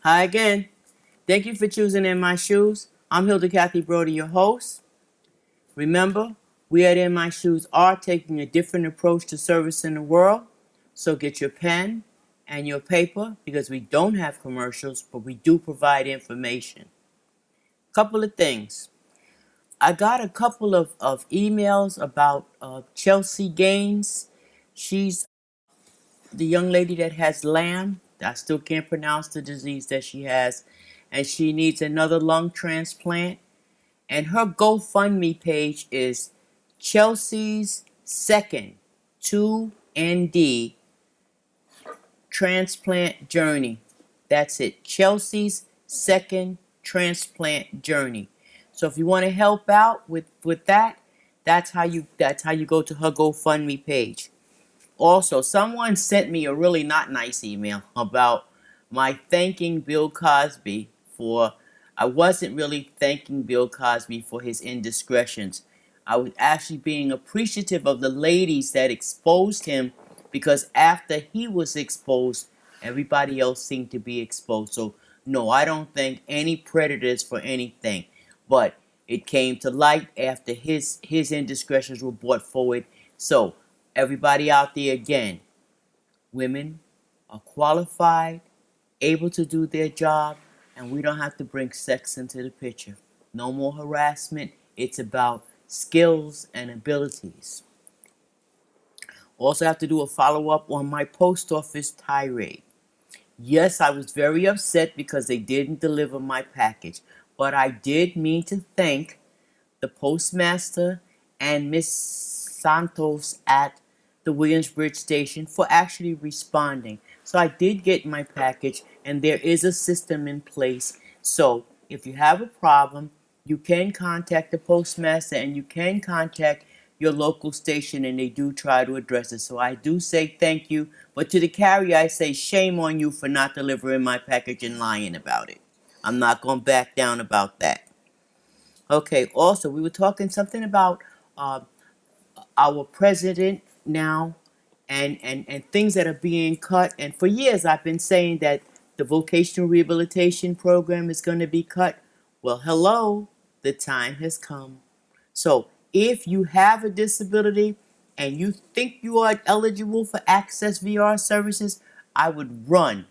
Hi again. Thank you for choosing In My Shoes. I'm Hilda Kathy Brody, your host. Remember, we at In My Shoes are taking a different approach to service in the world. So get your pen and your paper because we don't have commercials, but we do provide information. Couple of things. I got a couple of emails about Chelsea Gaines. She's the young lady that has Lamb. I still can't pronounce the disease that she has. And she needs another lung transplant. And her GoFundMe page is Chelsea's Second 2ND Transplant Journey. That's it. Chelsea's Second Transplant Journey. So if you want to help out with that, that's how you go to her GoFundMe page. Also, someone sent me a really not nice email about my thanking Bill Cosby for. I wasn't really thanking Bill Cosby for his indiscretions. I was actually being appreciative of the ladies that exposed him because after he was exposed, everybody else seemed to be exposed. So, no, I don't thank any predators for anything. But it came to light after his indiscretions were brought forward. So, everybody out there again, women are qualified, able to do their job, and we don't have to bring sex into the picture. No more harassment. It's about skills and abilities. Also have to do a follow-up on my post office tirade. Yes, I was very upset because they didn't deliver my package, but I did mean to thank the postmaster and Miss Santos at the Williamsbridge station for actually responding. So I did get my package, and there is a system in place. So if you have a problem, you can contact the postmaster and you can contact your local station, and they do try to address it. So I do say thank you, but to the carrier I say shame on you for not delivering my package and lying about it. I'm not going to back down about that. Okay, also we were talking something about uh, our president now and things that are being cut. And for years I've been saying that the vocational rehabilitation program is going to be cut. Well, hello, the time has come. So if you have a disability and you think you are eligible for Access VR services, I would run,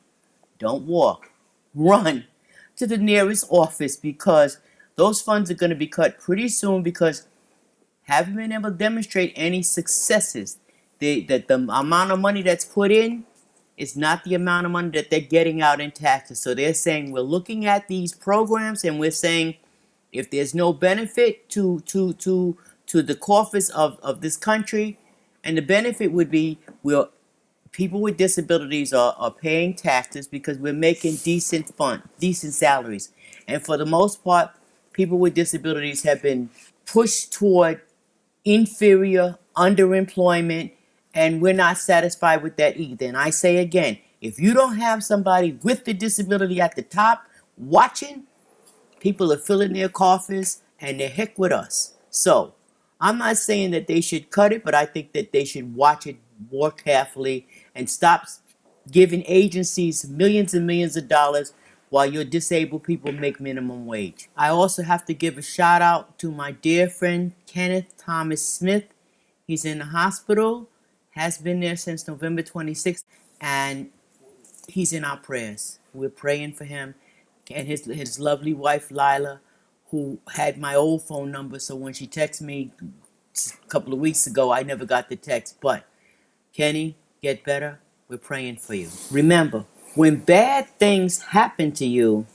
don't walk, run to the nearest office because those funds are going to be cut pretty soon because haven't been able to demonstrate any successes. The amount of money that's put in is not the amount of money that they're getting out in taxes. So they're saying we're looking at these programs and we're saying if there's no benefit to the coffers of this country, and the benefit would be people with disabilities are paying taxes because we're making decent salaries. And for the most part, people with disabilities have been pushed toward inferior underemployment, and we're not satisfied with that either. And I say again, if you don't have somebody with the disability at the top watching, people are filling their coffers and they're heck with us. So I'm not saying that they should cut it, but I think that they should watch it more carefully and stop giving agencies millions and millions of dollars while your disabled people make minimum wage. I also have to give a shout out to my dear friend Kenneth Thomas Smith. He's in the hospital, has been there since November 26th, and he's in our prayers. We're praying for him and his lovely wife Lila, who had my old phone number, so when she texted me a couple of weeks ago, I never got the text. But Kenny, get better. We're praying for you. Remember, when bad things happen to you,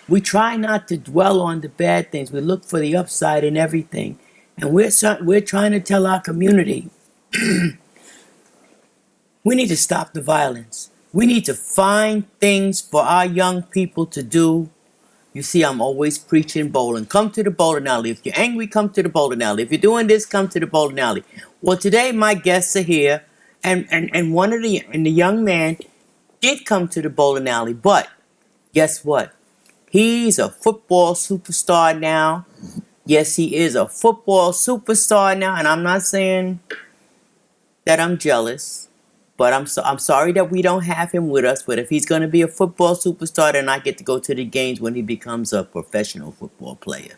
we try not to dwell on the bad things. We look for the upside in everything. And we're trying to tell our community, we need to stop the violence. We need to find things for our young people to do. You see, I'm always preaching bowling. Come to the bowling alley. If you're angry, come to the bowling alley. If you're doing this, come to the bowling alley. Well, today my guests are here, and one of the young man did come to the bowling alley, but guess what? He's a football superstar now. Yes, he is a football superstar now, and I'm not saying that I'm jealous, But I'm sorry that we don't have him with us. But if he's going to be a football superstar, then I get to go to the games when he becomes a professional football player.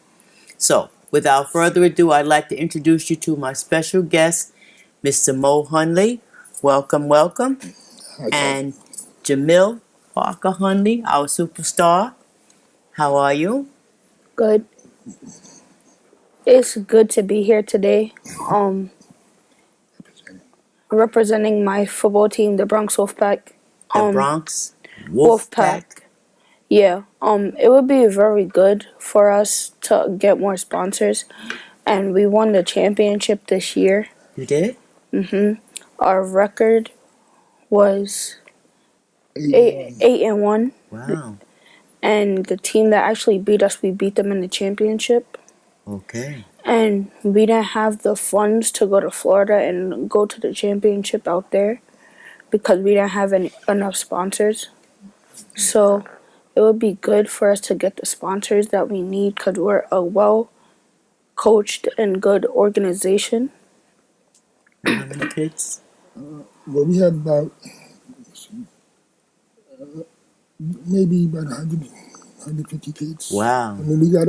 So, without further ado, I'd like to introduce you to my special guest, Mr. Mo Hundley. Welcome, welcome. And Jamil Hundley, our superstar. How are you? Good. It's good to be here today. Representing my football team, the Bronx Wolfpack. The Bronx Wolfpack. Yeah. It would be very good for us to get more sponsors, and we won the championship this year. You did? Our record was 8-1. Wow. And the team that actually beat us, we beat them in the championship. Okay. And we didn't have the funds to go to Florida and go to the championship out there because we didn't have enough sponsors. So it would be good for us to get the sponsors that we need because we're a well-coached and good organization. How many kids? Well, we have about maybe about 100, 150 kids. Wow. I mean, we got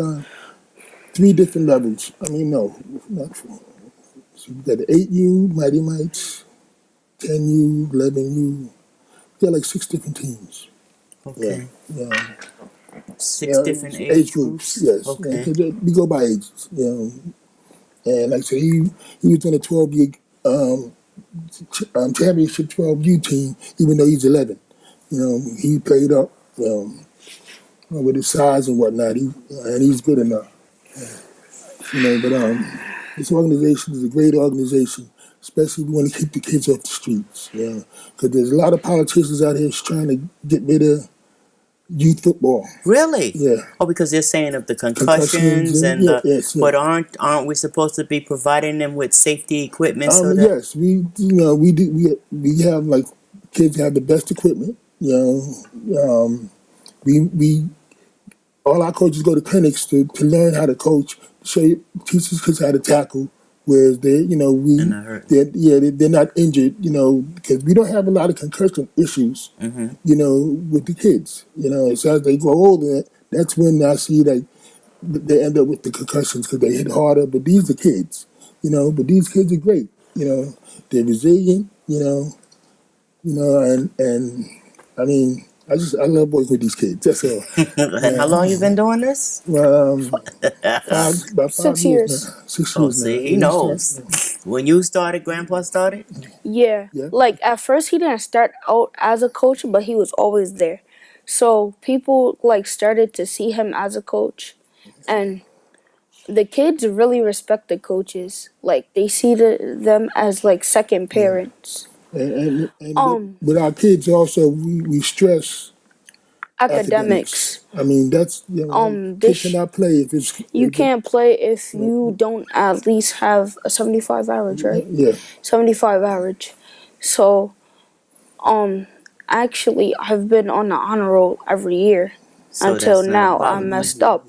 3 different levels. I mean, no, not 4. So we got the 8U, Mighty Mites, 10U, 11U. We got like 6 different teams. Okay. Yeah. 6 different age groups? Yes. Okay. Yeah, we go by ages. And like I said, he was on the 12-year championship 12U team, even though he's 11. He played up with his size and whatnot. And he's good enough. But this organization is a great organization, especially if you want to keep the kids off the streets. Because there's a lot of politicians out here trying to get rid of youth football. Really? Yeah. Oh, because they're saying of the concussions and yes. But aren't we supposed to be providing them with safety equipment? Yes, we do. We have like kids have the best equipment. We all our coaches go to clinics to learn how to coach, teach these kids how to tackle. Whereas they're not injured, because we don't have a lot of concussion issues, with the kids. So as they grow older, that's when I see that they end up with the concussions because they hit harder. But these are kids, but these kids are great, they're resilient, and I mean, I love working with these kids. That's all. And how long you been doing this? Well, about 6 years. Now. 6 Oh, years see, now. he knows. When you started, Grandpa started? Yeah. Like, at first, he didn't start out as a coach, but he was always there. So people, started to see him as a coach. And the kids really respect the coaches. Like, they see them as, second parents. And with our kids also, we stress academics. I mean, that's kids cannot play if it's you can't play if you don't at least have a 75 average, right? Yeah, 75 average. So, actually, I've been on the honor roll every year until now. I messed up,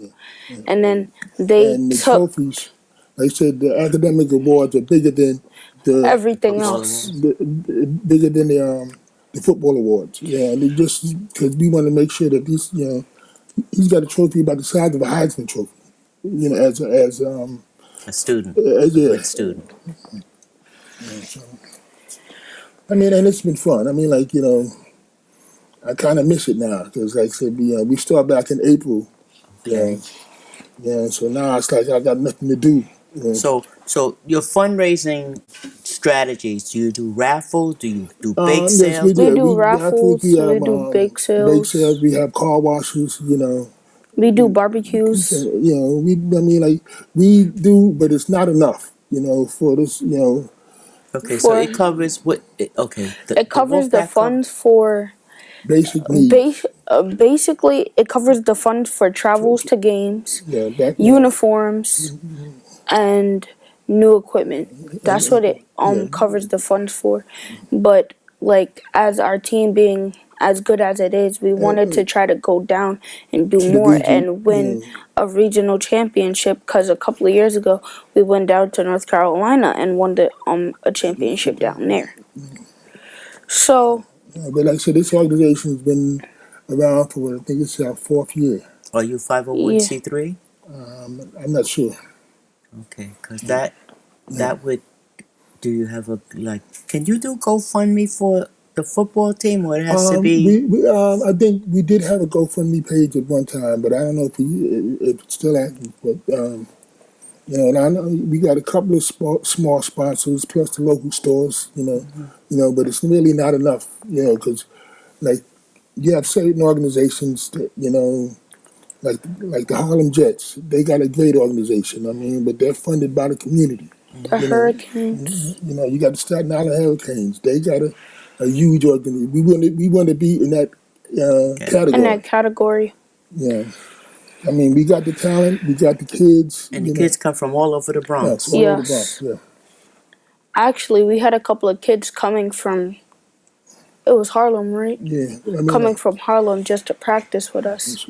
and then the trophies. Like I said, the academic awards are bigger than everything else. Bigger than the football awards. Yeah, and they just because we want to make sure that this, he's got a trophy about the size of a Heisman trophy. As a student, a good student. So, I mean, and it's been fun. I mean, I kind of miss it now because, like I said, we start back in April. Okay. So now it's like I got nothing to do. So your fundraising strategies, do you do raffles? Do you do bake sales? Yes, we do raffles, we do bake sales. We have car washes, We do barbecues. We do, but it's not enough, for this, Okay, so it covers what? It covers the funds for basic needs. Basically, it covers the funds for travels to games, uniforms, and new equipment. That's what it covers the funds for. But as our team being as good as it is, we wanted to try to go down and do more and win a regional championship. Because a couple of years ago, we went down to North Carolina and won a championship down there. So, But like I said, this organization's been around for, I think it's our 4th year. Are you 501c3? I'm not sure. Okay, because that would. Do you have can you do GoFundMe for the football team, or it has to be? I think we did have a GoFundMe page at one time, but I don't know if it's still active. But and I know we got a couple of small sponsors plus the local stores. But it's really not enough. Because like you have certain organizations that like the Harlem Jets. They got a great organization. I mean, but they're funded by the community. the Hurricanes. You got the Staten Island Hurricanes. They got a huge organization. We want to be in that category. In that category. Yeah. I mean, we got the talent. We got the kids. And the kids come from all over the Bronx. Yes, all over the Bronx, yeah. Actually, we had a couple of kids coming from, it was Harlem, right? Yeah. Coming from Harlem just to practice with us.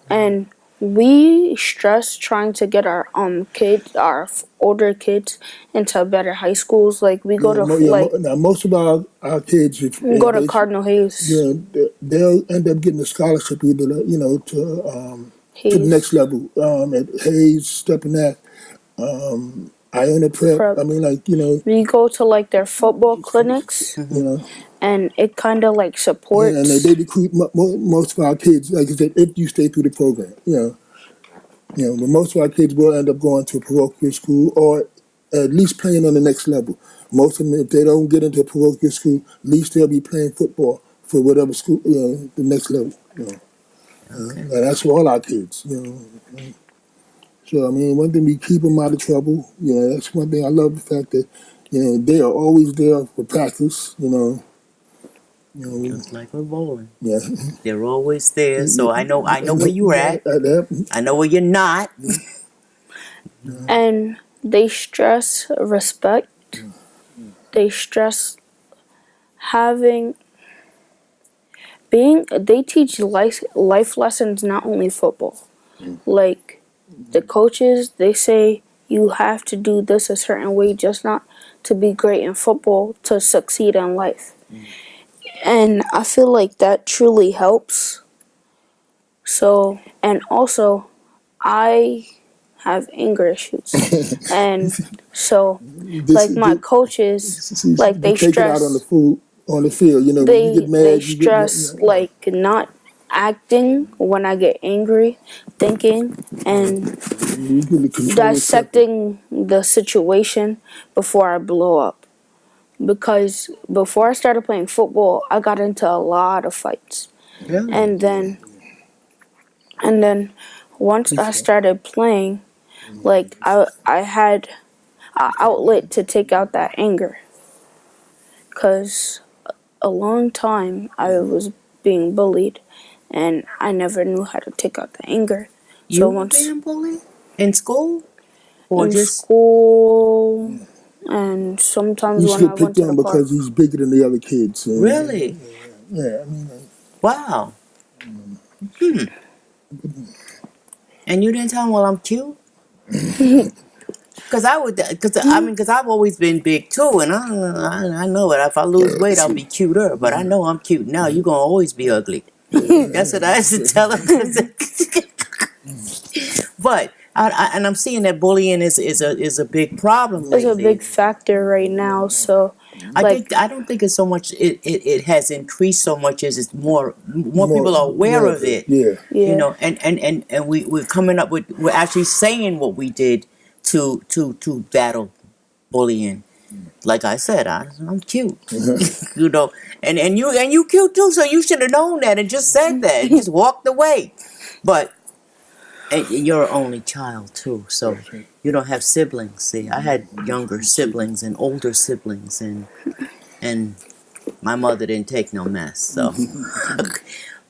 And we stress trying to get our kids, our older kids, into better high schools. Like we go to now most of our kids go to Cardinal Hayes. Yeah, they'll end up getting a scholarship either to the next level at Hayes, Stepinac, Iona Prep. I mean, we go to their football clinics. And it kind of supports. And they recruit most of our kids, like I said, if you stay through the program. But most of our kids will end up going to a parochial school or at least playing on the next level. Most of them, if they don't get into a parochial school, at least they'll be playing football for whatever school, the next level. Okay. And that's for all our kids. So I mean, one thing, we keep them out of trouble. That's one thing. I love the fact that they are always there for practice. Just like with bowling. Yeah. They're always there, so I know where you're at. I know where you're not. And they stress respect. They stress they teach life lessons, not only football. Like the coaches, they say you have to do this a certain way, just not to be great in football, to succeed in life. And I feel like that truly helps. So, and also, I have anger issues. And so, my coaches, they stress. Take it out on the field. When you get mad, they stress, not acting when I get angry, thinking, and dissecting the situation before I blow up. Because before I started playing football, I got into a lot of fights. Really? And then once I started playing, I had an outlet to take out that anger. Because a long time I was being bullied, and I never knew how to take out the anger. You were being bullied? In school? Or just school... And sometimes when I went to the park, because he's bigger than the other kids. Really? Yeah. Wow. And you didn't tell him, well, I'm cute? Because I've always been big too, and I know it. If I lose weight, I'll be cuter. But I know I'm cute now. You're gonna always be ugly. That's what I used to tell him. But I'm seeing that bullying is a big problem lately. It's a big factor right now. So I don't think it's so much. It has increased so much as it's more people are aware of it. Yeah. And we're coming up with, we're actually saying what we did to battle bullying. Like I said, I'm cute. And you cute too. So you should have known that and just said that and just walked away. But you're an only child too, so you don't have siblings. See, I had younger siblings and older siblings, and my mother didn't take no mess. So,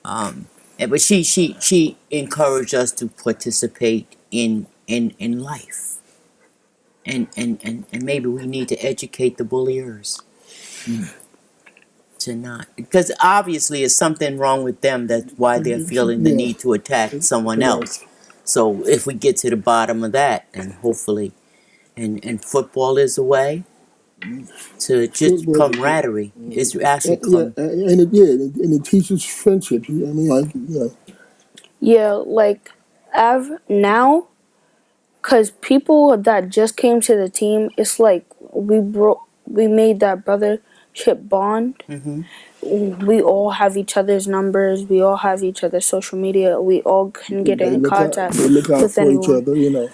but she encouraged us to participate in life, and maybe we need to educate the bulliers to not, because obviously there's something wrong with them. That's why they're feeling the need to attack someone else. So if we get to the bottom of that, and hopefully, and football is the way, to just camaraderie. It's actually and it teaches friendship. I mean, like, you know. Yeah, like now, cause people that just came to the team, it's like we made that brothership bond. Mm-hmm. We all have each other's numbers. We all have each other's social media. We all can get in contact They look out with for anyone. each other, you know.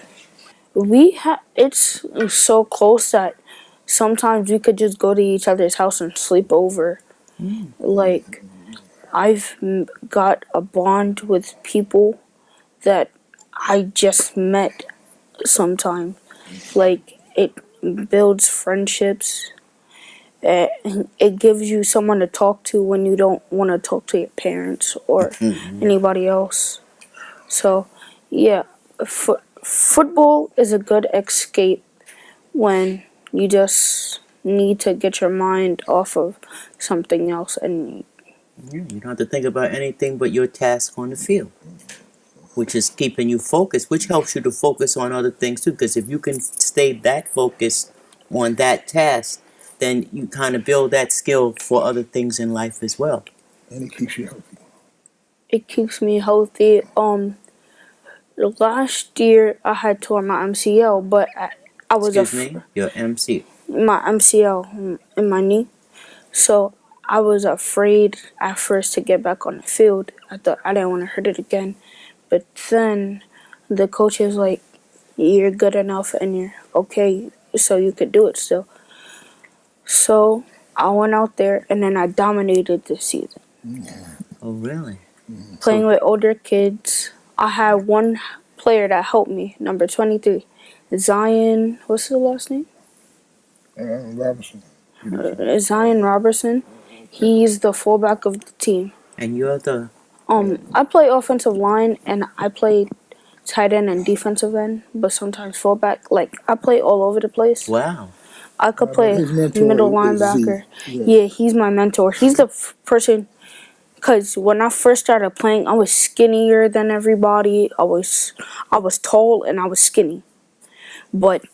It's so close that sometimes we could just go to each other's house and sleep over. Like, I've got a bond with people that I just met sometimes. Like, it builds friendships. It gives you someone to talk to when you don't want to talk to your parents or anybody else. So, yeah, football is a good escape when you just need to get your mind off of something else, and You don't have to think about anything but your task on the field, which is keeping you focused, which helps you to focus on other things too. Because if you can stay that focused on that task, then you kind of build that skill for other things in life as well. And it keeps you healthy. it keeps me healthy. Last year I had tore my MCL, but I was Your MC. my MCL in my knee. So I was afraid at first to get back on the field. I thought I didn't want to hurt it again. But then the coach is like, you're good enough and you're okay, so you could do it still. So I went out there and then I dominated this season. Oh, really? Playing with older kids. I had one player that helped me, number 23. Zion, what's his last name? Robertson. Zion Robertson. He's the fullback of the team. And you're the... I play offensive line and I play tight end and defensive end, but sometimes fullback. Like, I play all over the place. Wow. I could play middle linebacker. Yeah, he's my mentor. He's the person, because when I first started playing, I was skinnier than everybody. I was tall and I was skinny. But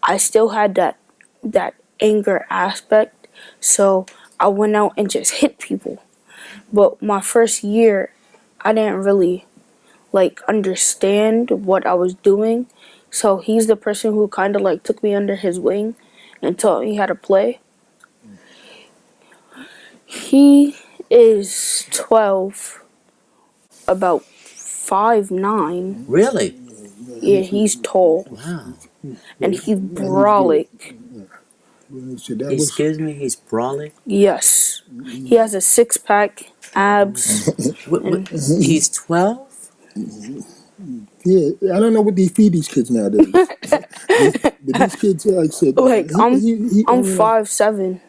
I still had that anger aspect, so I went out and just hit people. But my first year, I didn't really understand what I was doing. So he's the person who kind of took me under his wing and taught me how to play. He is 12, about 5'9". Really? Yeah, he's tall. Wow. And he's brolic. Excuse me, he's brolic? Yes. He has a six-pack, abs. He's 12? Yeah, I don't know what they feed these kids nowadays. But these kids, like I said, I'm 5'7".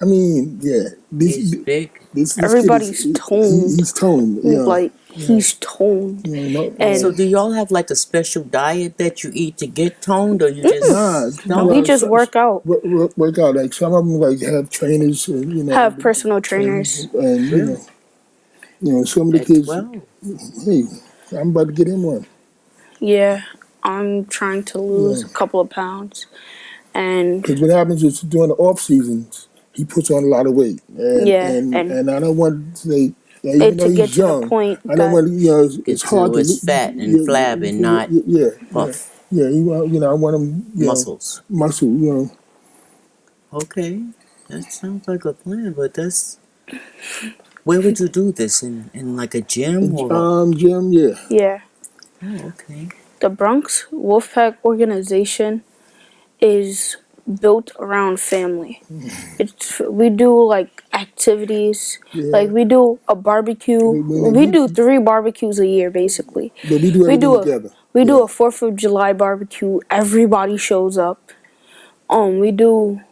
I mean, yeah. He's big. Everybody's toned. He's toned. He's toned. And so do y'all have a special diet that you eat to get toned, or you just... We just work out. Work out. Like, some of them have trainers. Have personal trainers. And, some of the kids... 12. Hey, I'm about to get him one. Yeah, I'm trying to lose a couple of pounds. Because what happens is during the off seasons, he puts on a lot of weight. And I don't want to say, even though he's young, I don't want it's hard to... It's fat and flab and not puff. Yeah, I want him... Muscles. Muscle, Okay, that sounds like a plan, but that's... Where would you do this? In a gym? Gym, yeah. Yeah. Oh, okay. The Bronx Wolfpack organization is built around family. We do activities. Yeah. We do a barbecue. We do 3 barbecues a year, basically. But we do everything together. We do a 4th of July barbecue. Everybody shows up. We do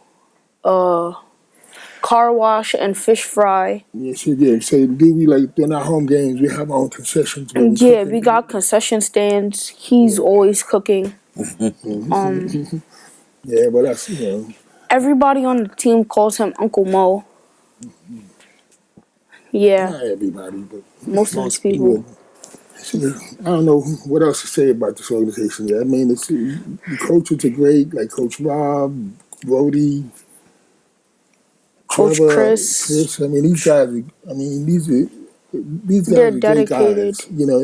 car wash and fish fry. Yes, yeah. So during our home games, we have our own concessions. Yeah, we got concession stands. He's always cooking. Yeah, but that's, Everybody on the team calls him Uncle Mo. Yeah. Not everybody, but most people. I don't know what else to say about this organization. I mean, the coaches are great, like Coach Rob, Brody, Coach Trevor, Chris. Chris. I mean, these guys. These guys They're are great dedicated. guys. You know,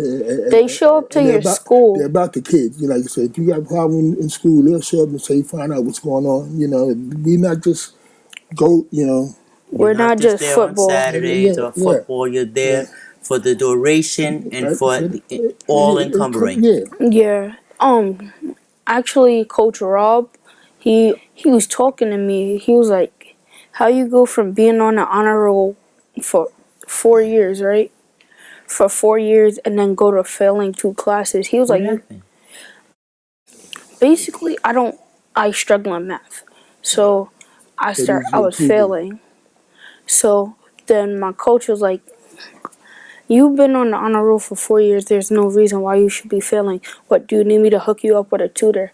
They show up to your school. They're about the kids. You know, like you said, if you got a problem in school, they'll show up and say, find out what's going on. You know, we not just go. You know, we're not just there football. on Saturdays or football. You're there for the duration and for the all encumbering. Yeah. Actually, Coach Rob, he was talking to me. He was like, "How you go from being on the honor roll for 4 years, right? For 4 years, and then go to failing 2 classes." He was like, basically, I struggle in math, so I was failing. So then my coach was like, "You've been on the honor roll for 4 years. There's no reason why you should be failing. What, do you need me to hook you up with a tutor?"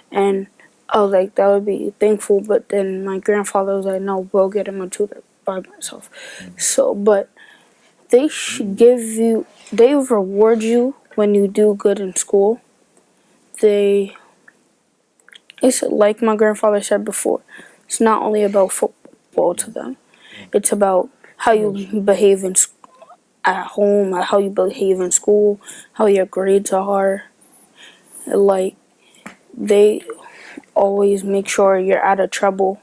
And I was like, that would be thankful. But then my grandfather was like, "No, we'll get him a tutor by myself." So, but they should they reward you when you do good in school. It's like my grandfather said before, it's not only about football to them. It's about how you behave at home, how you behave in school, how your grades are. Like, they always make sure you're out of trouble.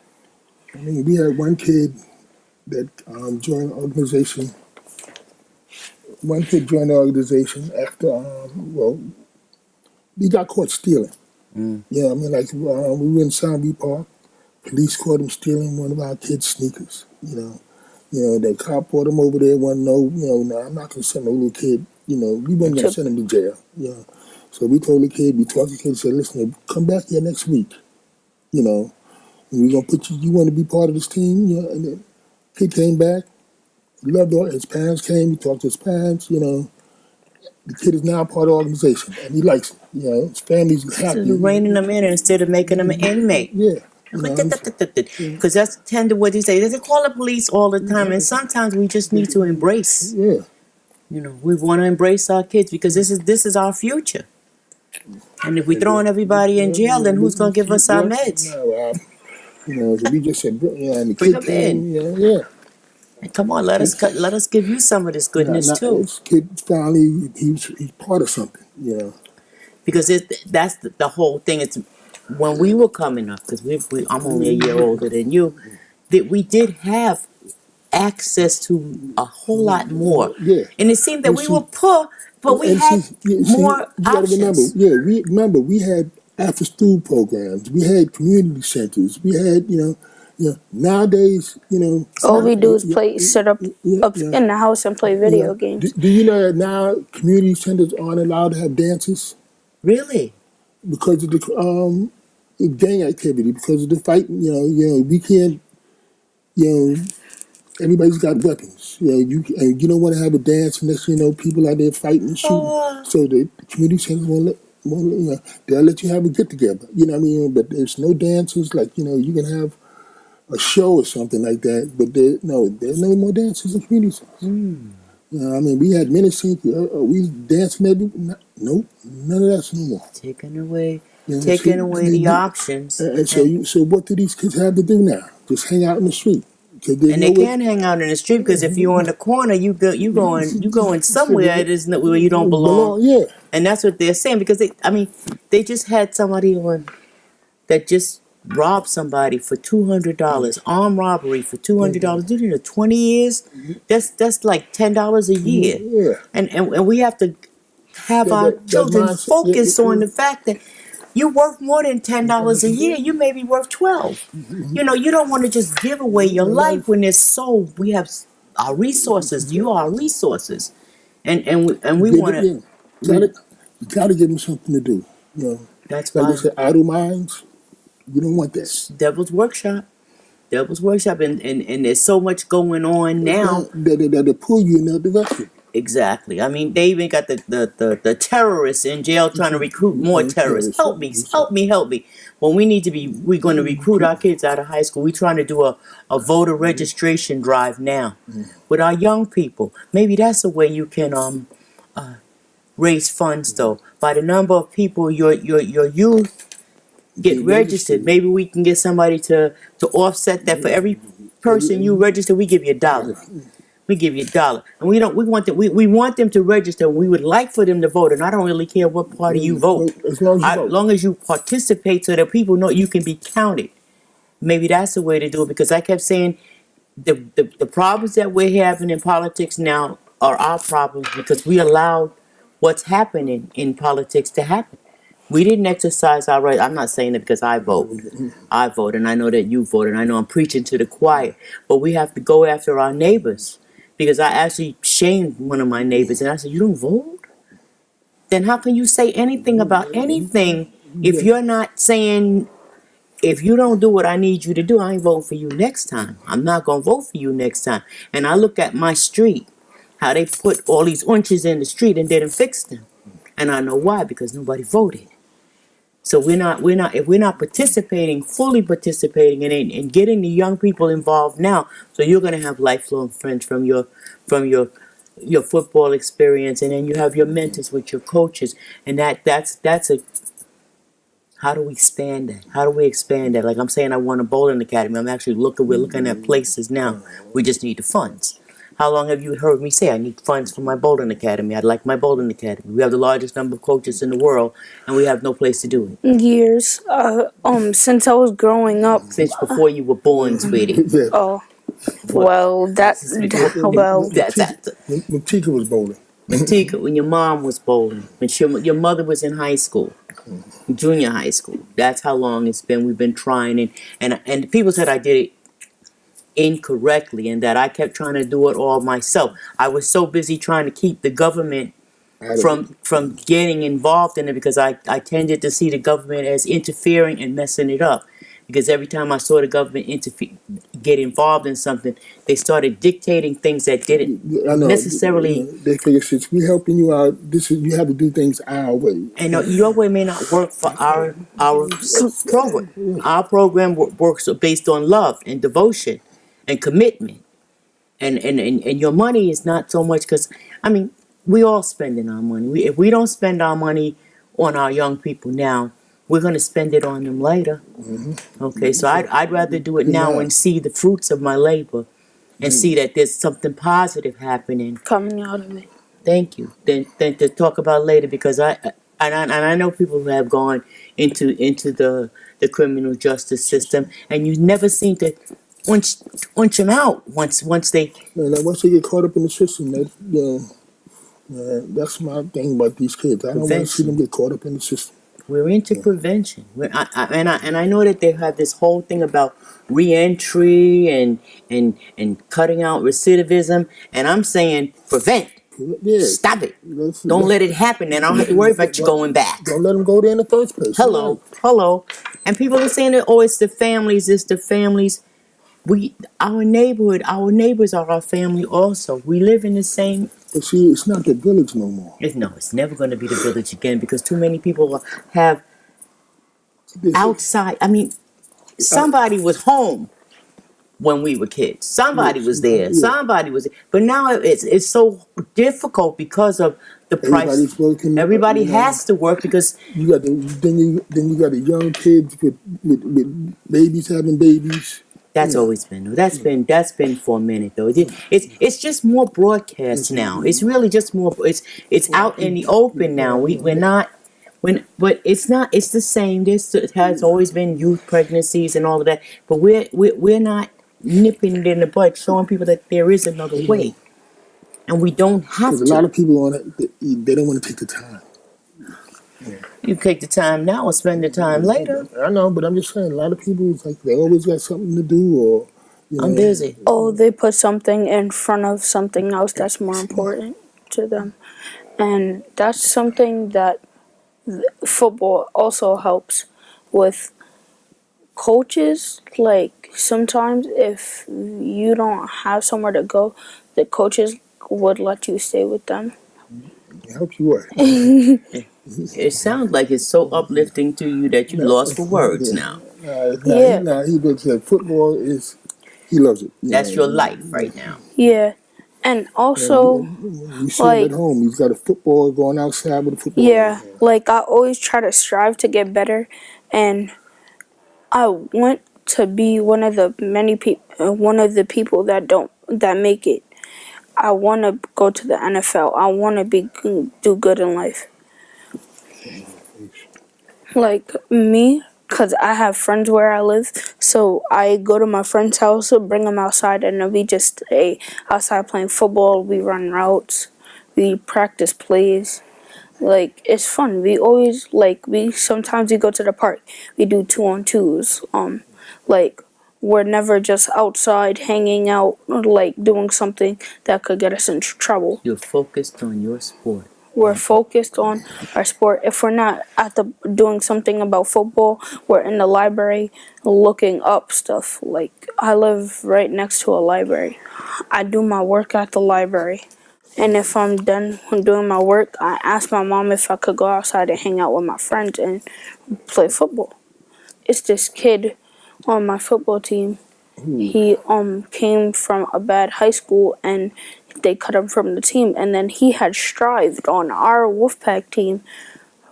I mean, we had one kid that joined the organization. One kid joined the organization after, he got caught stealing. Yeah, I mean, like, we were in Soundview Park. Police caught him stealing one of our kids' sneakers, you know, the cop brought him over there, no, I'm not going to send no little kid, we weren't going to send him to jail, So we told the kid, we talked to the kid, said, listen, come back here next week, and we're going to put you want to be part of this team, and the kid came back, he loved all, his parents came, he talked to his parents, the kid is now part of the organization, and he likes it, his family's happy. So reining them in instead of making them an inmate. Yeah. Because that's tend to what they say. They call the police all the time, and sometimes we just need to embrace. Yeah. We want to embrace our kids because this is our future. And if we throwing everybody in jail, then who's gonna give us our meds? So we just said, and the Bring kid them in. And come on, let us give you some of this goodness too. This kid finally, he's part of something, Because that's the whole thing. It's when we were coming up, because I'm only a year older than you, that we did have access to a whole lot more. Yeah. And it seemed that we were poor, but we had more options. We had after school programs, we had community centers, we had, nowadays, all we do is sit up in the house and play video games. Do you know that now community centers aren't allowed to have dances? Really? Because of the gang activity, because of the fighting, we can't, everybody's got weapons. You don't want to have a dance unless people out there fighting and shooting. So the community centers won't they'll let you have a get together. You know what I mean? But there's no dances like you can have a show or something like that. But there's no more dances in community centers. I mean, we had many scenes. We dancing every. Nope, none of that's no more. Taking away the options. And so what do these kids have to do now? Just hang out in the street. And they can't hang out in the street because if you're on the corner, you going somewhere where you don't belong. Yeah. And that's what they're saying because they just had somebody on that just robbed somebody for $200, armed robbery for $200. Dude, in 20 years, that's like $10 a year. Yeah. And we have to have our children focus on the fact that you're worth more than $10 a year. You may be worth $12. You don't want to just give away your life when we have our resources. You are our resources, and we want to. You gotta give them something to do. That's like why. They say, idle minds. You don't want that. Devil's Workshop, and there's so much going on now. They pull you in that direction. Exactly. I mean, they even got the terrorists in jail trying to recruit more terrorists. Help me. When we're going to recruit our kids out of high school. We're trying to do a voter registration drive now with our young people. Maybe that's a way you can raise funds though. By the number of people your youth get registered, maybe we can get somebody to offset that. For every person you register, we give you $1. We give you $1, and we want them to register. We would like for them to vote, and I don't really care what party you vote, as long as you vote. as long as you participate, so that people know you can be counted. Maybe that's the way to do it, because I kept saying the problems that we're having in politics now are our problems, because we allowed what's happening in politics to happen. We didn't exercise our right. I'm not saying it because I vote. I vote, and I know that you vote, and I know I'm preaching to the choir. But we have to go after our neighbors, because I actually shamed one of my neighbors, and I said, "You don't vote? Then how can you say anything about anything if you're not saying, if you don't do what I need you to do, I ain't voting for you next time. I'm not going to vote for you next time." And I look at my street, how they put all these inches in the street and didn't fix them. And I know why, because nobody voted. So if we're not fully participating and getting the young people involved now, so you're going to have lifelong friends from your football experience, and then you have your mentors with your coaches, and that's a, how do we expand that? How do we expand that? Like I'm saying, I want a bowling academy. We're looking at places now. We just need the funds. How long have you heard me say I need funds for my bowling academy? I'd like my bowling academy. We have the largest number of coaches in the world, and we have no place to do it. Years. Since I was growing up. Since before you were born, sweetie. Oh. Well, when Tika was bowling. When your mom was bowling. When your mother was in high school. Junior high school. That's how long it's been. We've been trying, and people said I did it incorrectly, and that I kept trying to do it all myself. I was so busy trying to keep the government from getting involved in it, because I tended to see the government as interfering and messing it up. Because every time I saw the government get involved in something, they started dictating things that didn't necessarily. They figure, since we're helping you out, you have to do things our way. And your way may not work for our program. Our program works based on love and devotion and commitment. And your money is not so much, because, I mean, we all spending our money. If we don't spend our money on our young people now, we're going to spend it on them later. Mm-hmm. Okay, so I'd rather do it now and see the fruits of my labor, and see that there's something positive happening. Coming out of it. Thank you. Then to talk about later, because I know people who have gone into the criminal justice system, and you never seem to unch them out once they. Once they get caught up in the system, that's my thing about these kids. I don't want to see them get caught up in the system. We're into prevention. I know that they have this whole thing about reentry and cutting out recidivism, and I'm saying prevent. Yeah. Stop it. Don't let it happen, and I don't have to worry about you going back. Don't let them go there in the first place. Hello. And people are saying that, it's the families. Our neighbors are our family also. We live in the same. But see, it's not the village no more. It's never going to be the village again, because too many people have outside. I mean, somebody was home when we were kids. Somebody was there. Yeah. Somebody was there. But now it's so difficult because of the price. Everybody has to work, because you got the young kids with babies having babies. That's always been. That's been for a minute though. It's just more broadcast now. It's really just more. It's out in the open now. But it's not. It's the same. It has always been youth pregnancies and all of that. But we're not nipping it in the bud, showing people that there is another way, and we don't have to. A lot of people on it, they don't want to take the time. You take the time now or spend the time later. I know, but I'm just saying, a lot of people, it's like they always got something to do, or I'm busy. Oh, they put something in front of something else that's more important to them, and that's something that football also helps with. Coaches, like, sometimes if you don't have somewhere to go, the coaches would let you stay with them. It helps you what? It sounds like it's so uplifting to you that you lost for words now. He said football is, he loves it. That's your life right now. Yeah. And also, you see him like, at home. He's got a football going outside with a football. yeah, like I always try to strive to get better, and I want to be one of the people that make it. I want to go to the NFL. I want to do good in life. Like me, because I have friends where I live, so I go to my friend's house, bring them outside, and then we just stay outside playing football. We run routes, we practice plays. Like, it's fun. We sometimes we go to the park. We do 2-on-2s. Like, we're never just outside hanging out, like doing something that could get us in trouble. You're focused on your sport. We're focused on our sport. If we're not doing something about football, we're in the library looking up stuff. Like, I live right next to a library. I do my work at the library. And if I'm done doing my work, I ask my mom if I could go outside and hang out with my friends and play football. It's this kid on my football team. He came from a bad high school and they cut him from the team, and then he had strived on our Wolfpack team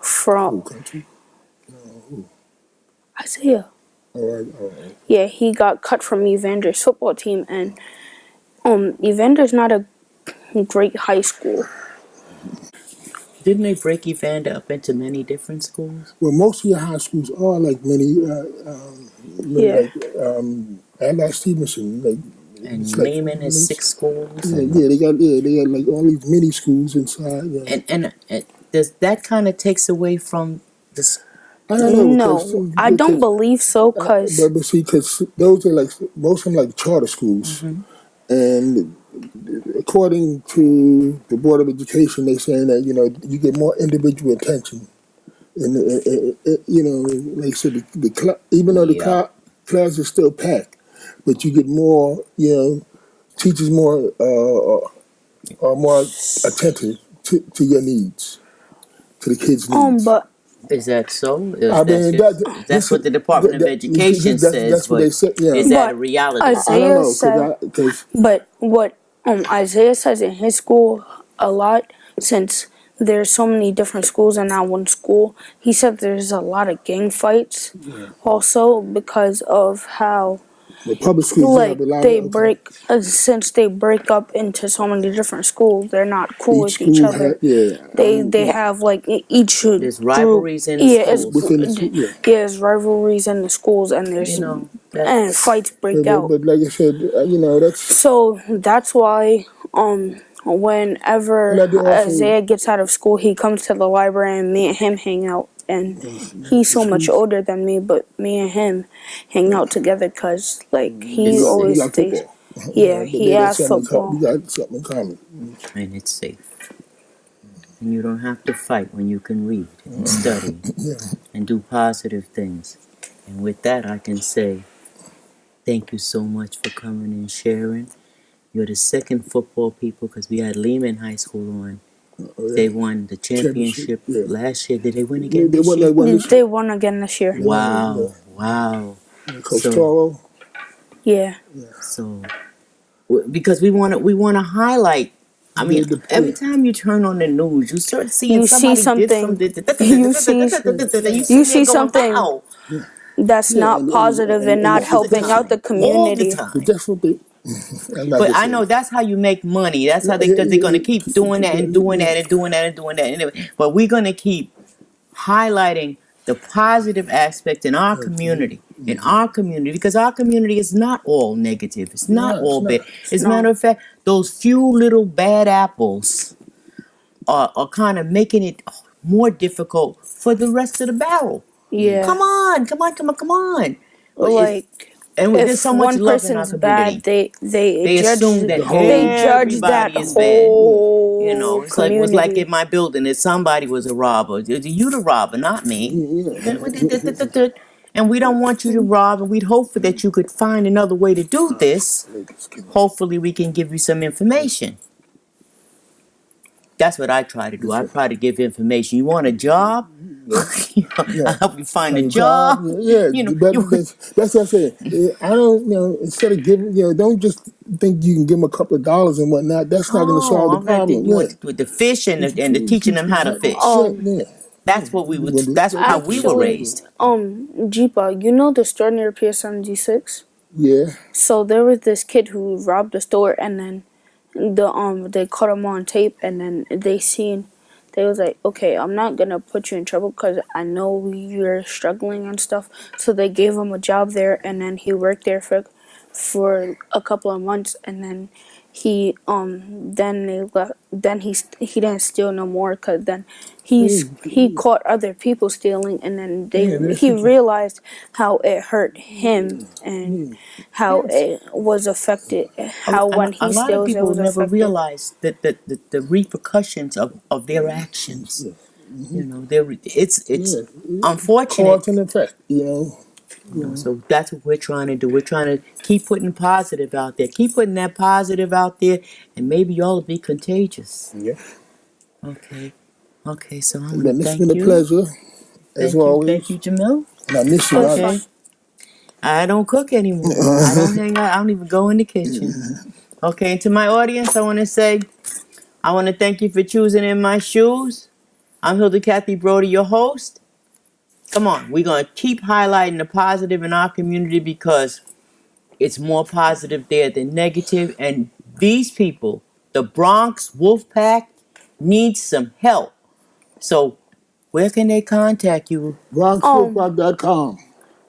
from Isaiah. All right. Yeah, he got cut from Evander's football team, and Evander's not a great high school. Didn't they break Evander up into many different schools? Well, most of your high schools are like like Stevenson, like. And Lehman has 6 schools. They got like all these mini schools inside. Yeah. And does that kind of takes away from the? I don't know. No, I don't believe so. Because those are like most of them like charter schools, and according to the Board of Education, they're saying that you get more individual attention, and like I said, even though the class is still packed. But you get more, teachers are more attentive to your needs, to the kids' needs. But is that so? That's what the Department of Education says. That's what they said. Yeah. Is that a reality? Isaiah but what Isaiah says in his school a lot, since there's so many different schools in that one school, he said there's a lot of gang fights, also because of how. The public schools have a lot since they break up into so many different schools, they're not cool with each other. They have like each there's rivalries in the schools. There's rivalries in the schools, and there's and fights break out. But like I said, that's so that's why whenever Isaiah gets out of school, he comes to the library and me and him hang out. And he's so much older than me, but me and him hang out together because, like, he always stays. Yeah, he has football. We got something in common. And it's safe. And you don't have to fight when you can read and study and do positive things. And with that, I can say thank you so much for coming and sharing. You're the second football people, because we had Lehman High School on. They won the championship last year. Did they win again this year? They won again this year. Wow. Coach Toro. Yeah. So, because we want to highlight. I mean, every time you turn on the news, you start seeing you see something that's not positive and not helping out the community. All the time. But I know that's how you make money. That's how because they're going to keep doing that and doing that and doing that and doing that. Anyway, but we're going to keep highlighting the positive aspect in our community. Because our community is not all negative. It's not all bad. As a matter of fact, those few little bad apples are kind of making it more difficult for the rest of the barrel. Yeah. Come on. Like, and if there's so much one love in our person's community. bad, they assume that they judge that is whole bad. It's community. like it was like in my building that somebody was a robber. You the robber, not me. And we don't want you to rob, and we'd hope that you could find another way to do this. Hopefully we can give you some information. That's what I try to do. I try to give information. You want a job? I'll help you find a job. That's what I said. I don't, instead of giving, don't just think you can give them a couple of dollars and whatnot. That's not going to solve the problem. You want with the fish and the teaching them how to fish. That's what we would. That's how we were raised. Jeepa, you know the store near PSMG6? Yeah. So there was this kid who robbed the store, and then they caught him on tape, and then they was like, okay, I'm not gonna put you in trouble because I know you're struggling and stuff. So they gave him a job there, and then he worked there for a couple of months, and then he he didn't steal no more because then he caught other people stealing, and then he realized how it hurt him and how it was affected, how when he steals, a lot of people it was never affected. realize that the repercussions of their actions. It's unfortunate. Cause and effect, So that's what we're trying to do. We're trying to keep putting positive out there. Keep putting that positive out there, and maybe y'all will be contagious. Yeah. Okay, so I'm going to thank you. It's been a pleasure, as always. Thank you, Jamil. And I miss you. Okay. I don't cook anymore. I don't hang out. I don't even go in the kitchen. Okay, and to my audience, I want to thank you for choosing In My Shoes. I'm Hilda Kathy Brody, your host. Come on, we're going to keep highlighting the positive in our community because it's more positive there than negative. And these people, the Bronx Wolfpack, needs some help. So where can they contact you? BronxWolfpack.com.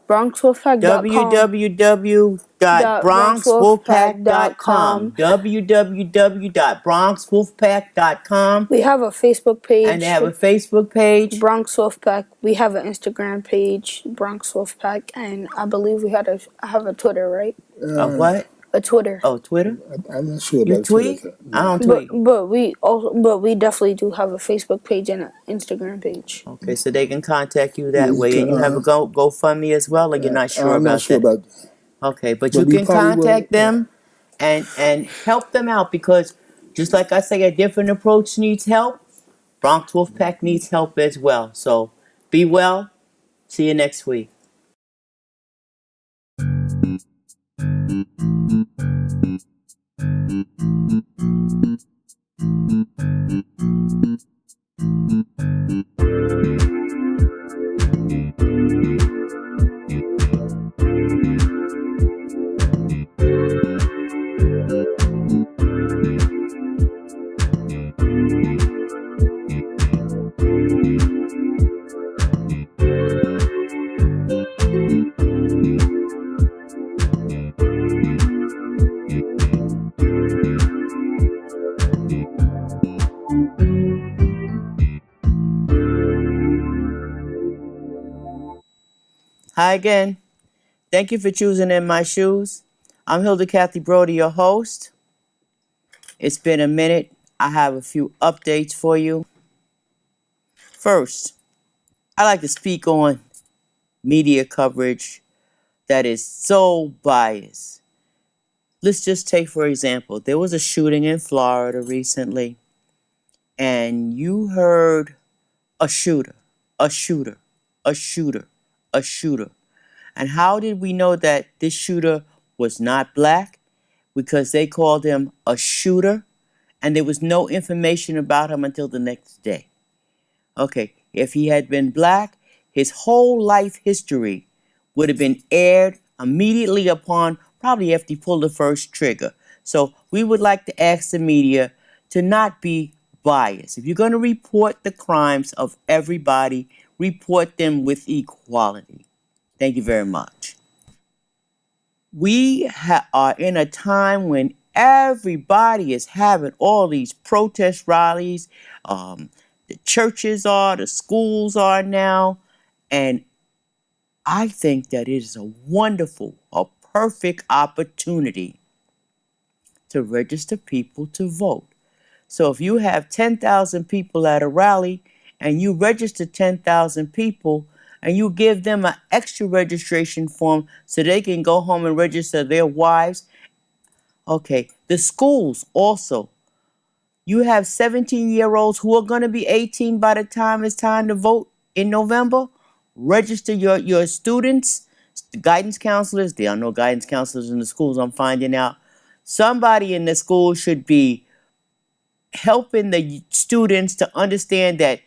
BronxWolfpack.com. www.bronxwolfpack.com. www.bronxwolfpack.com. We have a Facebook page. And they have a Facebook page. Bronx Wolfpack. We have an Instagram page, Bronx Wolfpack, and I believe I have a Twitter, right? What? A Twitter. Oh, Twitter? I'm not sure about you tweet? Twitter. I don't tweet. But we definitely do have a Facebook page and an Instagram page. Okay, so they can contact you that way, and you have a GoFundMe as well, or you're not sure I'm about not sure that? about that. Okay, but you can contact them and help them out because just like I say, a different approach needs help. Bronx Wolfpack needs help as well. So be well. See you next week. Hi again. Thank you for choosing In My Shoes. I'm Hilda Kathy Brody, your host. It's been a minute. I have a few updates for you. First, I like to speak on media coverage that is so biased. Let's just take, for example, there was a shooting in Florida recently, and you heard a shooter. And how did we know that this shooter was not black? Because they called him a shooter, and there was no information about him until the next day. Okay, if he had been black, his whole life history would have been aired immediately upon, probably after he pulled the first trigger. So we would like to ask the media to not be biased. If you're going to report the crimes of everybody, report them with equality. Thank you very much. We are in a time when everybody is having all these protest rallies. The churches are, the schools are now. And I think that it is a wonderful, a perfect opportunity to register people to vote. So if you have 10,000 people at a rally and you register 10,000 people, and you give them an extra registration form so they can go home and register their wives. Okay, the schools also. You have 17-year-olds who are going to be 18 by the time it's time to vote in November. Register your students, the guidance counselors. There are no guidance counselors in the schools, I'm finding out. Somebody in the school should be helping the students to understand that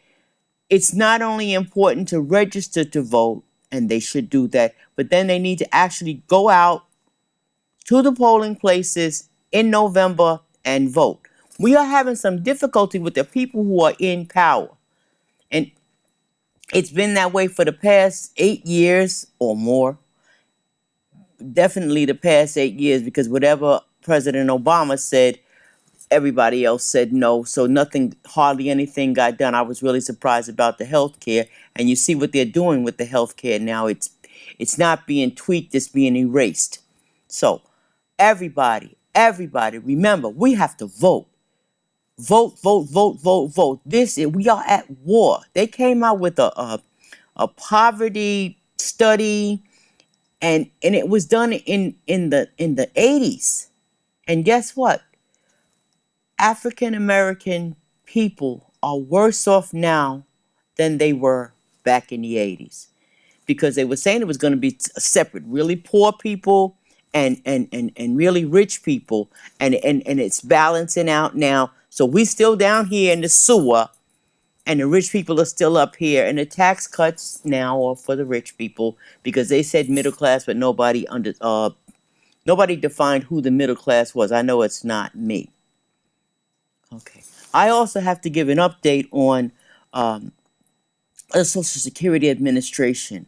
it's not only important to register to vote, and they should do that, but then they need to actually go out to the polling places in November and vote. We are having some difficulty with the people who are in power. And it's been that way for the past 8 years or more. Definitely the past 8 years, because whatever President Obama said, everybody else said no. So hardly anything got done. I was really surprised about the health care. And you see what they're doing with the health care now. It's not being tweaked, it's being erased. So everybody, remember, we have to vote. Vote, vote, vote, vote, vote. We are at war. They came out with a poverty study, and it was done in the 80s. And guess what? African American people are worse off now than they were back in the 80s, because they were saying it was going to be separate, really poor people and really rich people, and it's balancing out now. So we still down here in the sewer, and the rich people are still up here, and the tax cuts now are for the rich people, because they said middle class, but nobody defined who the middle class was. I know it's not me. Okay. I also have to give an update on the Social Security Administration.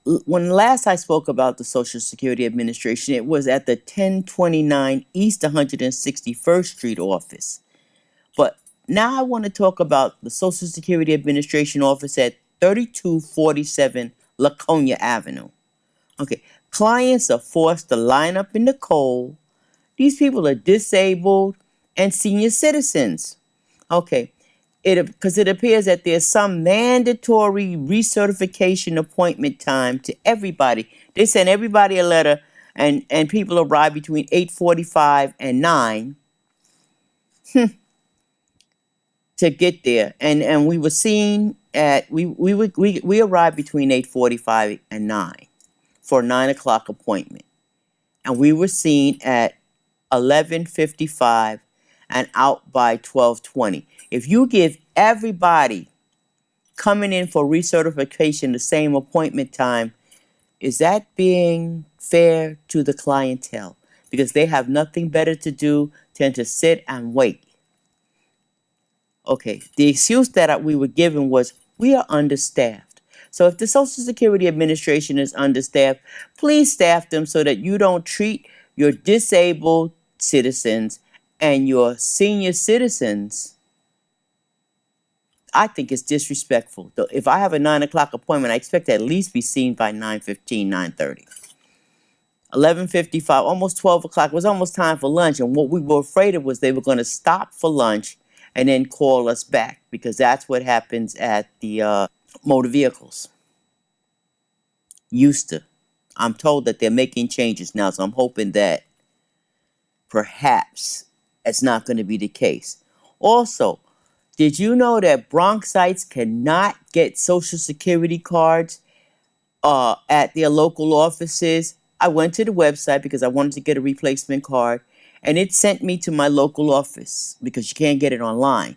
When last I spoke about the Social Security Administration, it was at the 1029 East 161st Street office. But now I want to talk about the Social Security Administration office at 3247 Laconia Avenue. Okay, clients are forced to line up in the cold. These people are disabled and senior citizens. Okay, because it appears that there's some mandatory recertification appointment time to everybody. They send everybody a letter, and people arrive between 8:45 and 9 to get there. And we were seen at we arrived between 8:45 and 9 for a 9 o'clock appointment, and we were seen at 11:55 and out by 12:20. If you give everybody coming in for recertification the same appointment time, is that being fair to the clientele? Because they have nothing better to do than to sit and wait. Okay, the excuse that we were given was, we are understaffed. So if the Social Security Administration is understaffed, please staff them so that you don't treat your disabled citizens and your senior citizens. I think it's disrespectful. If I have a 9 o'clock appointment, I expect to at least be seen by 9:15, 9:30. 11:55, almost 12 o'clock, it was almost time for lunch. And what we were afraid of was they were going to stop for lunch and then call us back, because that's what happens at the motor vehicles. Used to. I'm told that they're making changes now, so I'm hoping that perhaps it's not going to be the case. Also, did you know that Bronxites cannot get Social Security cards at their local offices? I went to the website because I wanted to get a replacement card, and it sent me to my local office because you can't get it online.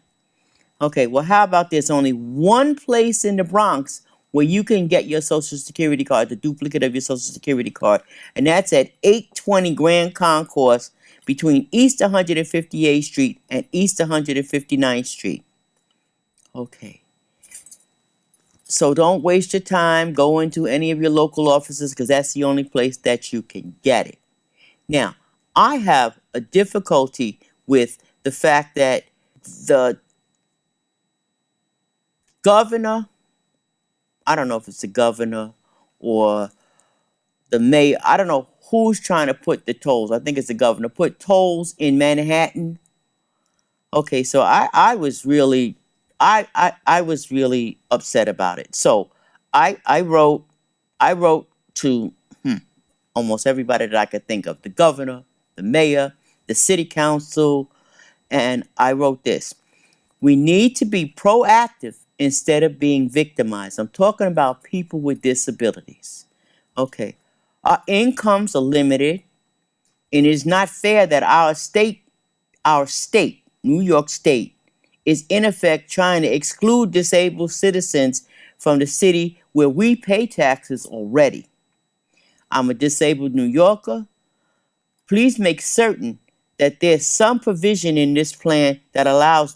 Okay, well, how about there's only one place in the Bronx where you can get your Social Security card, the duplicate of your Social Security card, and that's at 820 Grand Concourse between East 158th Street and East 159th Street. Okay. So don't waste your time going to any of your local offices, because that's the only place that you can get it. Now, I have a difficulty with the fact that the governor, I don't know if it's the governor or the mayor, I don't know who's trying to put the tolls. I think it's the governor, put tolls in Manhattan. Okay, so I was really upset about it. So I wrote to almost everybody that I could think of: the governor, the mayor, the city council, And I wrote this. We need to be proactive instead of being victimized. I'm talking about people with disabilities. Okay. Our incomes are limited, and it is not fair that our state, New York State, is in effect trying to exclude disabled citizens from the city where we pay taxes already. I'm a disabled New Yorker. Please make certain that there's some provision in this plan that allows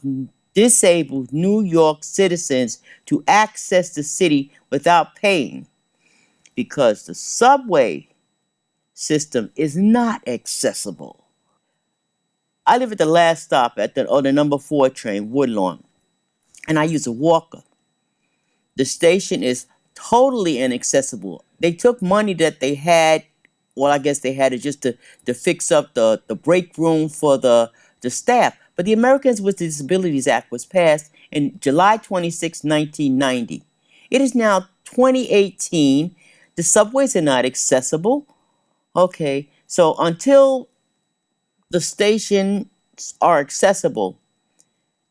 disabled New York citizens to access the city without paying, because the subway system is not accessible. I live at the last stop on the number 4 train, Woodlawn, and I use a walker. The station is totally inaccessible. They took money that they had, well, I guess they had it just to fix up the break room for the staff. But the Americans with Disabilities Act was passed in July 26, 1990. It is now 2018. The subways are not accessible. Okay, so until the stations are accessible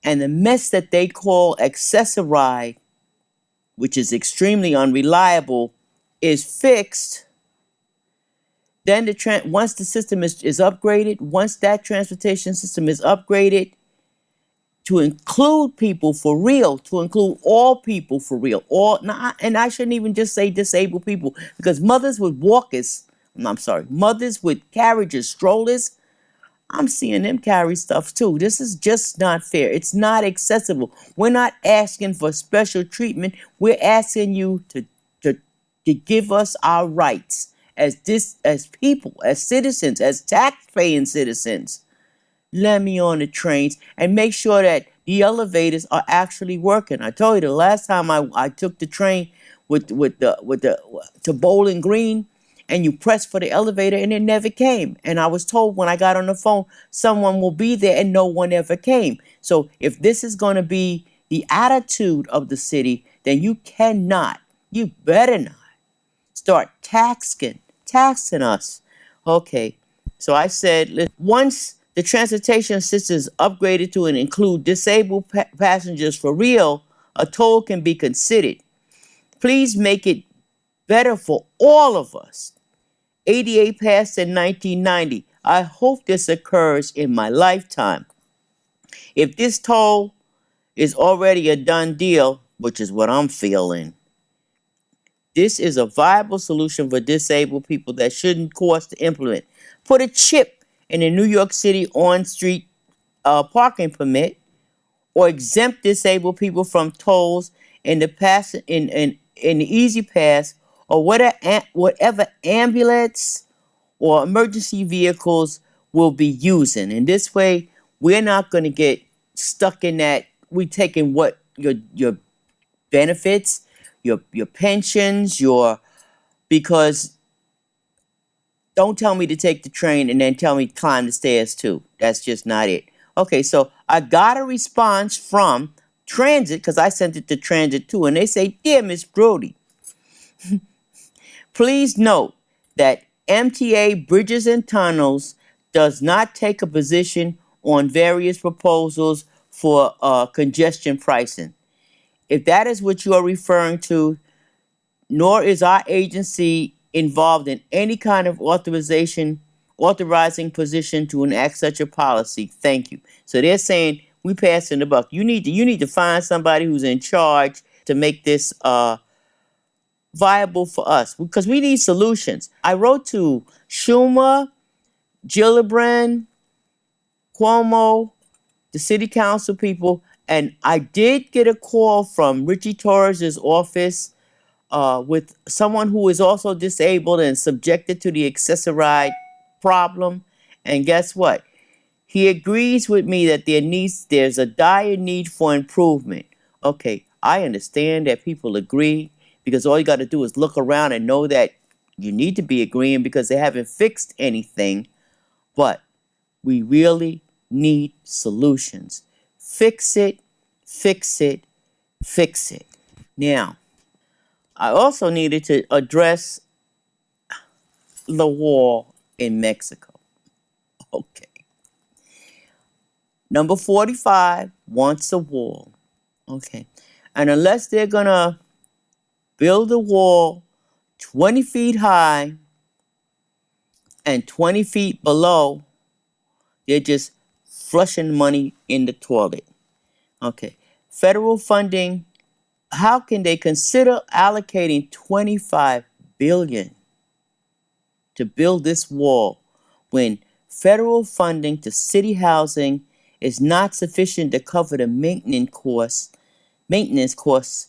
and the mess that they call Accessoride, which is extremely unreliable, is fixed, then once the system is upgraded, once that transportation system is upgraded to include people for real, to include all people for real, and I shouldn't even just say disabled people, because mothers with mothers with carriages, strollers, I'm seeing them carry stuff too. This is just not fair. It's not accessible. We're not asking for special treatment. We're asking you to give us our rights as people, as citizens, as tax-paying citizens. Let me on the trains and make sure that the elevators are actually working. I told you the last time I took the train to Bowling Green, and you pressed for the elevator and it never came. And I was told when I got on the phone, someone will be there, and no one ever came. So if this is going to be the attitude of the city, then you better not start taxing us. Okay, so I said, once the transportation system is upgraded to and include disabled passengers for real, a toll can be considered. Please make it better for all of us. ADA passed in 1990. I hope this occurs in my lifetime. If this toll is already a done deal, which is what I'm feeling, this is a viable solution for disabled people that shouldn't cost to implement. Put a chip in the New York City on-street parking permit, or exempt disabled people from tolls in the Easy Pass, or whatever ambulance or emergency vehicles will be using. And this way, we're not going to get stuck in that. We're taking what your benefits, your pensions, because don't tell me to take the train and then tell me to climb the stairs too. That's just not it. Okay, so I got a response from Transit, because I sent it to Transit too, and they say, "Dear Miss Brody, please note that MTA Bridges and Tunnels does not take a position on various proposals for congestion pricing. If that is what you are referring to, nor is our agency involved in any kind of authorizing position to enact such a policy. Thank you." So they're saying, we passing the buck. You need to find somebody who's in charge to make this viable for us, because we need solutions. I wrote to Schumer, Gillibrand, Cuomo, the city council people, and I did get a call from Richie Torres' office with someone who is also disabled and subjected to the accessoride problem. And guess what? He agrees with me that there's a dire need for improvement. Okay, I understand that people agree, because all you got to do is look around and know that you need to be agreeing, because they haven't fixed anything. But we really need solutions. Fix it, fix it, fix it. Now, I also needed to address the war in Mexico. Okay. Number 45 wants a wall. Okay. And unless they're going to build a wall 20 feet high and 20 feet below, they're just flushing money in the toilet. Okay. Federal funding, how can they consider allocating $25 billion to build this wall when federal funding to city housing is not sufficient to cover the maintenance costs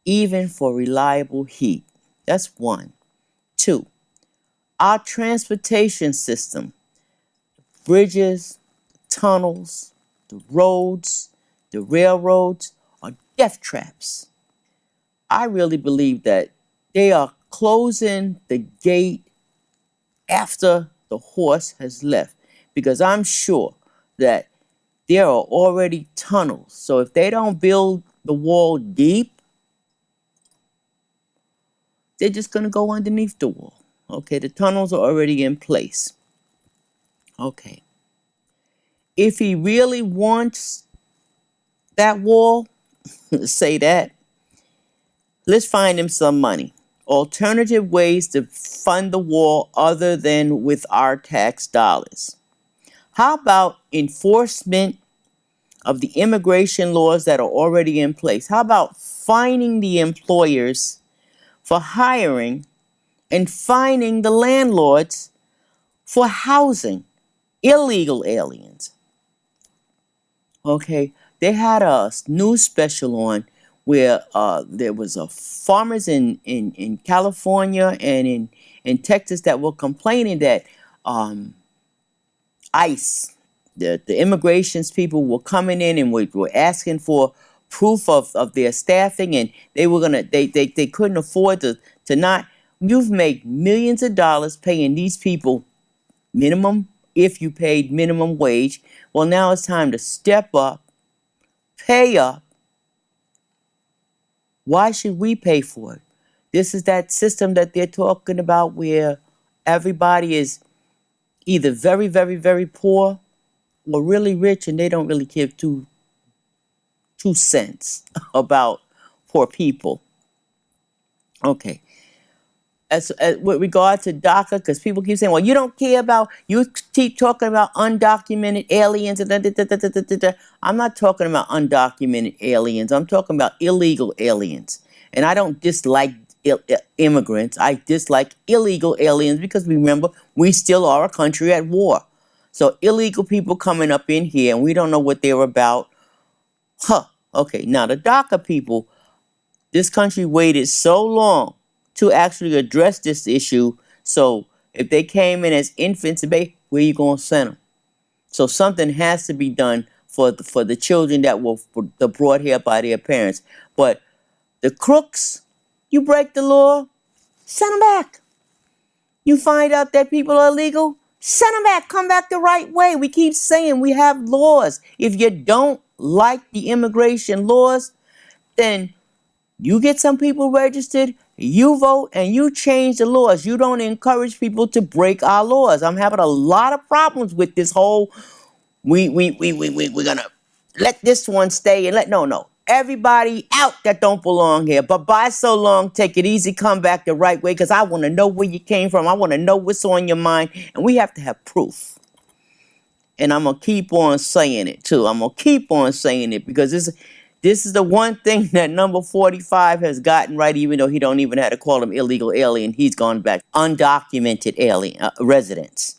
even for reliable heat? That's one. Two, our transportation system, bridges, tunnels, the roads, the railroads are death traps. I really believe that they are closing the gate after the horse has left, because I'm sure that there are already tunnels. So if they don't build the wall deep, they're just going to go underneath the wall. Okay, the tunnels are already in place. Okay. If he really wants that wall, say that, let's find him some money. Alternative ways to fund the wall other than with our tax dollars. How about enforcement of the immigration laws that are already in place? How about fining the employers for hiring and fining the landlords for housing illegal aliens? Okay, they had a news special on where there was a farmers in California and in Texas that were complaining that ICE, the immigrations people were coming in and were asking for proof of their staffing, and they couldn't afford to not. You've made millions of dollars paying these people minimum, if you paid minimum wage. Well, now it's time to step up, pay up. Why should we pay for it? This is that system that they're talking about where everybody is either very, very, very poor or really rich, and they don't really give two cents about poor people. Okay. As with regard to DACA, because people keep saying, well, you don't care about, you keep talking about undocumented aliens. I'm not talking about undocumented aliens. I'm talking about illegal aliens. And I don't dislike immigrants. I dislike illegal aliens because remember, we still are a country at war. So illegal people coming up in here and we don't know what they're about. Okay, now the DACA people, this country waited so long to actually address this issue. So if they came in as infants, where you going to send them? So something has to be done for the children that were brought here by their parents. But the crooks, you break the law, send them back. You find out that people are illegal, send them back. Come back the right way. We keep saying we have laws. If you don't like the immigration laws, then you get some people registered, you vote, and you change the laws. You don't encourage people to break our laws. I'm having a lot of problems with this whole, we're gonna let this one stay and no. Everybody out that don't belong here. But by so long, take it easy, come back the right way, because I want to know where you came from. I want to know what's on your mind, and we have to have proof. And I'm going to keep on saying it, too. I'm going to keep on saying it, because this is the one thing that number 45 has gotten right, even though he don't even have to call them illegal alien. He's gone back undocumented alien residents.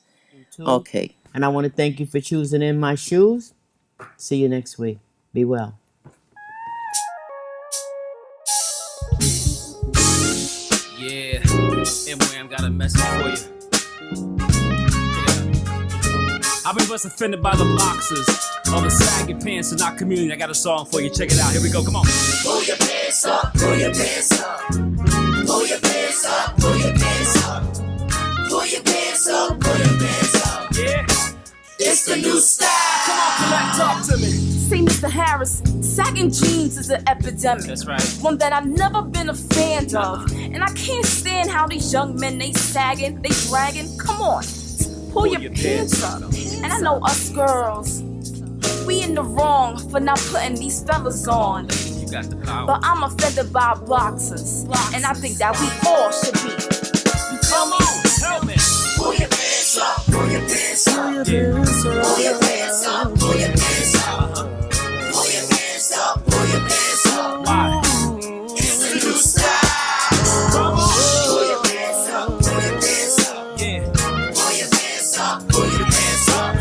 Okay. And I want to thank you for choosing In My Shoes. See you next week. Be well. Yeah, M-Wham got a message for you. I've been less offended by the boxers or the saggy pants in our community. I got a song for you. Check it out. Here we go. Come on. Pull your pants up. Pull your pants up. Pull your pants up. Pull your pants up. Pull your pants up. Pull your pants up. Yeah. It's the new style. Come on, Colette, talk to me. See, Mr. Harris, sagging jeans is an epidemic. That's right. One that I've never been a fan of. And I can't stand how these young men, they sagging, they dragging. Come on, pull your pants up. And I know us girls, we in the wrong for not putting these fellas on. You got the power. But I'm offended by boxers, and I think that we all should be. You feel me? Help me. Pull your pants up, pull your pants up. Pull your pants up, pull your pants up. Pull your pants up, pull your pants up. Why? It's the new style. Pull your pants up, pull your pants up. Yeah. Pull your pants up, pull your pants up.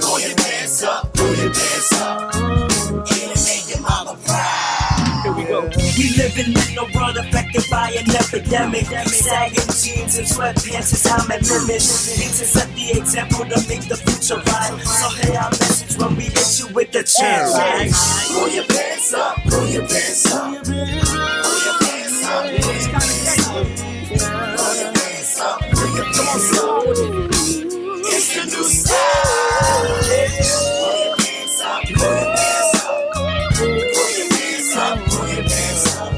Pull your pants up, pull your pants up. It'll make your mama proud. Here we go. We living in a world affected by an epidemic. Sagging jeans and sweatpants is how my limits. Need to set the example to make the future right. So hey, our message when we hit you with the chance. Pull your pants up, pull your pants up. Pull your pants up, pull your pants up. Pull your pants up, pull your pants up. It's the new style. Pull your pants up, pull your pants up. Pull your pants up, pull your pants up.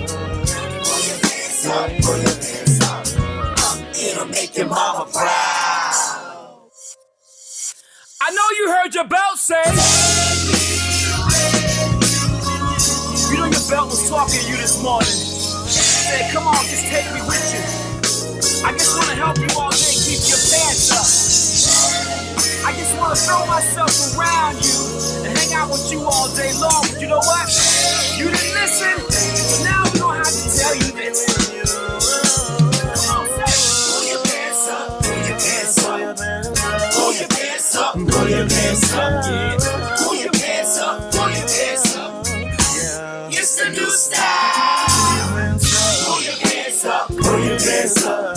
Pull your pants up, pull your pants up. It'll make your mama proud. I know you heard your belt say. You know your belt was talking to you this morning. Said, come on, just take me with you. I just want to help you all day keep your pants up. I just want to throw myself around you and hang out with you all day long. But you know what? You didn't listen. So now we don't have to tell you this. Come on, say it. Pull your pants up, pull your pants up. Pull your pants up, pull your pants up. Pull your pants up, pull your pants up. It's the new style. Pull your pants up, pull your pants up.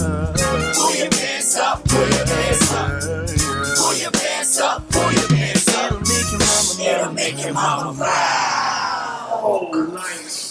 Pull your pants up, pull your pants up. Pull your pants up, pull your pants up. It'll make your mama proud. Oh, nice.